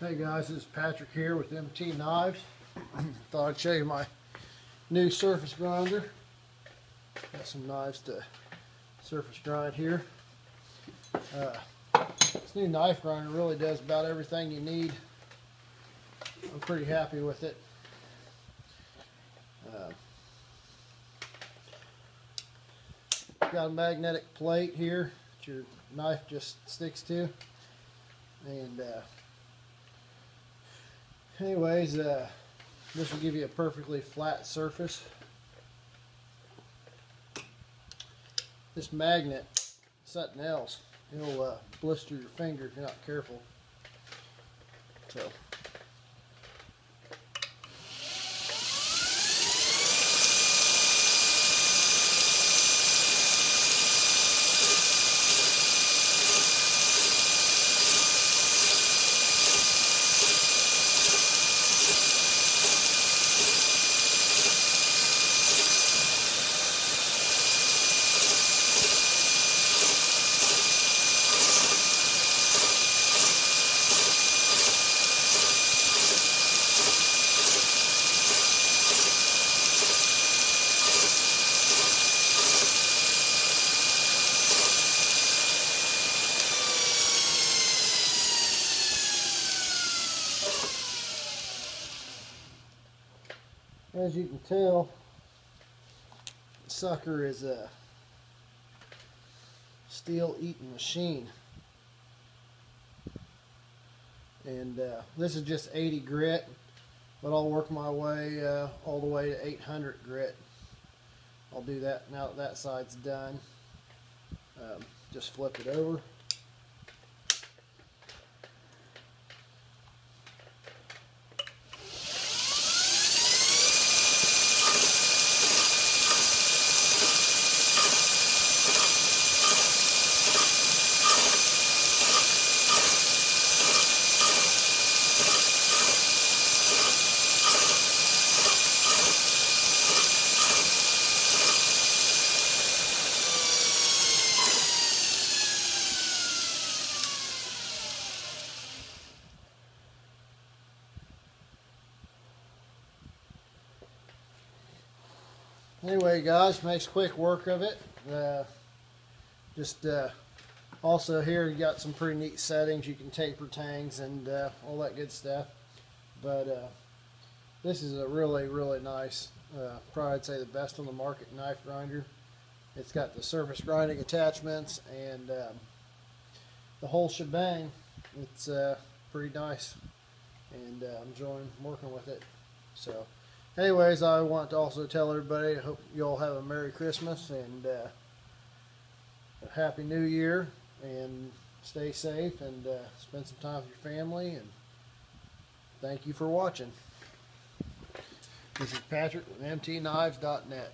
Hey guys, this is Patrick here with MT Knives. Thought I'd show you my new surface grinder. Got some knives to surface grind here. This new knife grinder really does about everything you need. I'm pretty happy with it. Got a magnetic plate here that your knife just sticks to, and anyways, this will give you a perfectly flat surface. This magnet, something else. It'll blister your finger if you're not careful. So. As you can tell, the sucker is a steel-eating machine, and this is just 80 grit, but I'll work my way all the way to 800 grit. I'll do that now that that side's done. Just flip it over. Anyway guys, makes quick work of it. Also here you got some pretty neat settings. You can taper tangs and all that good stuff. But this is a really nice, probably I'd say the best on the market knife grinder. It's got the surface grinding attachments and the whole shebang. It's pretty nice, and I'm enjoying working with it. So anyways, I want to also tell everybody, I hope you all have a Merry Christmas and a Happy New Year, and stay safe and spend some time with your family, and thank you for watching. This is Patrick with MTKnives.net.